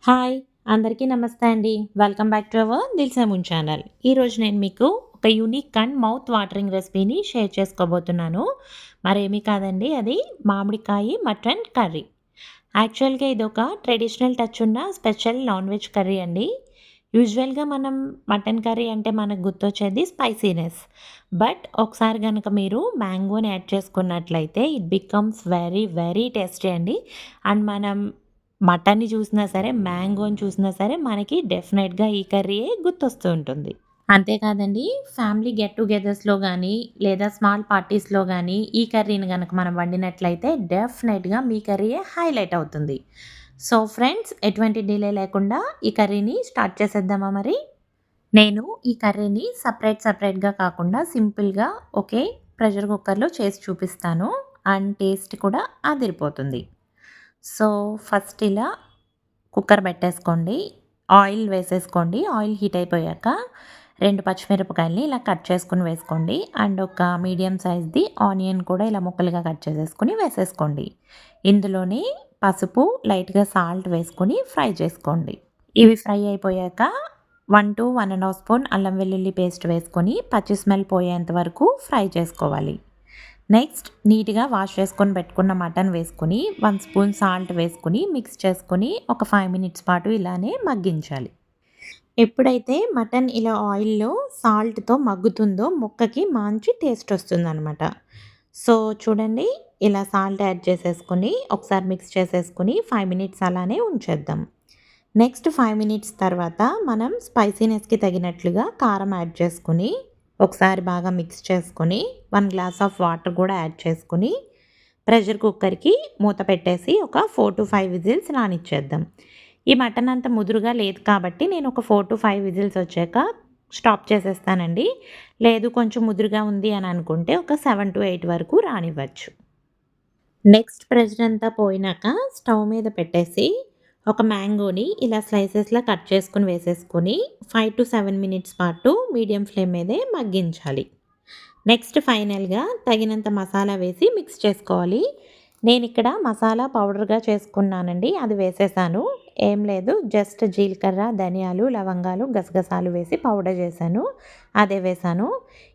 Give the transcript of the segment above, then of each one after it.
Hi! అందరికీ నమస్తే అండి. Welcome back to our Dilsa channel. ఈరోజు నేను మీకు ఒక యూనిక్ అండ్ మౌత్ వాటరింగ్ రెసిపీని షేర్ చేసుకోబోతున్నాను. మరేమీ కాదండి, అది మామిడికాయ మటన్ కర్రీ. యాక్చువల్‌గా ఇదొక ట్రెడిషనల్ టచ్ ఉన్న స్పెషల్ నాన్ వెజ్ కర్రీ అండి. యూజువల్‌గా మనం మటన్ కర్రీ అంటే మనకు గుర్తొచ్చేది స్పైసీనెస్. బట్ ఒకసారి గనక మీరు మ్యాంగోని యాడ్ చేసుకున్నట్లయితే it becomes very very tasty అండి. అండ్ మనం మటన్‌ని చూసినా సరే, మ్యాంగోని చూసినా సరే మనకి డెఫినెట్‌గా ఈ కర్రీయే గుర్తొస్తూ ఉంటుంది. అంతే కాదండి, ఫ్యామిలీ గెట్ టుగెదర్స్‌లో గానీ, లేదా స్మాల్ పార్టీస్‌లో గానీ ఈ కర్రీని గనక మనం వండినట్లయితే డెఫినెట్‌గా మీ కర్రీయే హైలైట్ అవుతుంది. సో ఫ్రెండ్స్, ఎటువంటి డిలే లేకుండా ఈ కర్రీని స్టార్ట్ చేసేద్దామా మరి? నేను ఈ కర్రీని సెపరేట్‌గా కాకుండా సింపుల్‌గా ఒకే ప్రెషర్ కుక్కర్‌లో చేసి చూపిస్తాను. అండ్ టేస్ట్ కూడా అదిరిపోతుంది. సో ఫస్ట్ ఇలా కుక్కర్ పెట్టేసుకోండి. ఆయిల్ వేసేసుకోండి. ఆయిల్ హీట్ అయిపోయాక 2 పచ్చిమిరపకాయలని ఇలా కట్ చేసుకొని వేసుకోండి. అండ్ ఒక మీడియం సైజ్‌ది ఆనియన్ కూడా ఇలా ముక్కలుగా కట్ చేసేసుకొని వేసేసుకోండి. ఇందులోనే పసుపు, లైట్‌గా సాల్ట్ వేసుకొని ఫ్రై చేసుకోండి. ఇవి ఫ్రై అయిపోయాక 1-1 ½ స్పూన్ అల్లం వెల్లుల్లి పేస్ట్ వేసుకొని పచ్చి స్మెల్ పోయేంత వరకు ఫ్రై చేసుకోవాలి. నెక్స్ట్ నీట్‌గా వాష్ చేసుకొని పెట్టుకున్న మటన్ వేసుకొని 1 స్పూన్ సాల్ట్ వేసుకొని మిక్స్ చేసుకొని ఒక 5 మినిట్స్ పాటు ఇలానే మగ్గించాలి. ఎప్పుడైతే మటన్ ఇలా ఆయిల్‌లో సాల్ట్‌తో మగ్గుతుందో ముక్కకి మంచి టేస్ట్ వస్తుందనమాట. సో చూడండి, ఇలా సాల్ట్ యాడ్ చేసేసుకొని ఒకసారి మిక్స్ చేసేసుకొని 5 మినిట్స్ అలానే ఉంచేద్దాం. నెక్స్ట్ 5 మినిట్స్ తర్వాత మనం స్పైసీనెస్‌కి తగినట్లుగా కారం యాడ్ చేసుకొని ఒకసారి బాగా మిక్స్ చేసుకొని 1 గ్లాస్ ఆఫ్ వాటర్ కూడా యాడ్ చేసుకొని ప్రెషర్ కుక్కర్‌కి మూత పెట్టేసి ఒక 4-5 విజిల్స్ రానిచ్చేద్దాం. ఈ మటన్ అంత ముదురుగా లేదు కాబట్టి నేను ఒక 4-5 విజిల్స్ వచ్చాక స్టాప్ చేసేస్తానండి. లేదు కొంచెం ముదురుగా ఉంది అని అనుకుంటే ఒక 7-8 వరకు రానివ్వచ్చు. నెక్స్ట్ ప్రెషర్ అంతా పోయినాక స్టవ్ మీద పెట్టేసి ఒక మ్యాంగోని ఇలా స్లైసెస్‌లా కట్ చేసుకొని వేసేసుకొని 5-7 మినిట్స్ పాటు మీడియం ఫ్లేమ్ మీదే మగ్గించాలి. నెక్స్ట్ ఫైనల్‌గా తగినంత మసాలా వేసి మిక్స్ చేసుకోవాలి. నేనిక్కడ మసాలా పౌడర్‌గా చేసుకున్నానండి. అది వేసేసాను. ఏం లేదు, జస్ట్ జీలకర్ర, ధనియాలు, లవంగాలు, గసగసాలు వేసి పౌడర్ చేశాను. అదే వేశాను.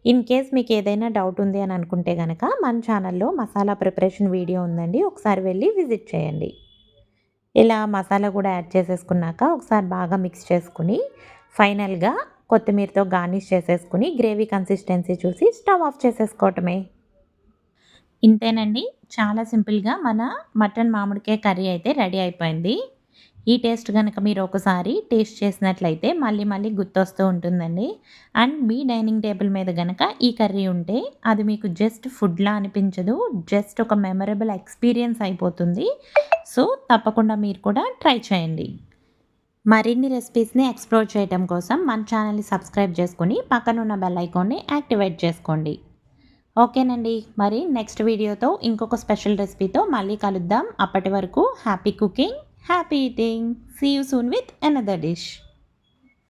ఇన్ కేస్ మీకు ఏదైనా డౌట్ ఉంది అని అనుకుంటే గనక మన ఛానల్‌లో మసాలా ప్రిపరేషన్ వీడియో ఉందండి. ఒకసారి వెళ్ళి విజిట్ చేయండి. ఇలా మసాలా కూడా యాడ్ చేసేసుకున్నాక ఒకసారి బాగా మిక్స్ చేసుకుని ఫైనల్‌గా కొత్తిమీరతో గార్నిష్ చేసేసుకుని గ్రేవీ కన్సిస్టెన్సీ చూసి స్టవ్ ఆఫ్ చేసేసుకోవటమే. ఇంతేనండి. చాలా సింపుల్‌గా మన మటన్ మామిడికాయ కర్రీ అయితే రెడీ అయిపోయింది. ఈ టేస్ట్ గనక మీరు ఒకసారి టేస్ట్ చేసినట్లయితే మళ్ళీ మళ్ళీ గుర్తొస్తూ ఉంటుందండి. అండ్ మీ డైనింగ్ టేబుల్ మీద గనక ఈ కర్రీ ఉంటే అది మీకు జస్ట్ ఫుడ్‌లా అనిపించదు. జస్ట్ ఒక మెమరబుల్ ఎక్స్‌పీరియన్స్ అయిపోతుంది. సో తప్పకుండా మీరు కూడా ట్రై చేయండి. మరిన్ని రెసిపీస్‌ని ఎక్స్‌ప్లోర్ చేయటం కోసం మన ఛానల్‌ని సబ్స్క్రైబ్ చేసుకొని పక్కనున్న బెల్ ఐకాన్‌ని యాక్టివేట్ చేసుకోండి. ఓకేనండి. మరి నెక్స్ట్ వీడియోతో ఇంకొక స్పెషల్ రెసిపీతో మళ్ళీ కలుద్దాం. అప్పటి వరకు happy cooking, happy eating. See you soon with another dish.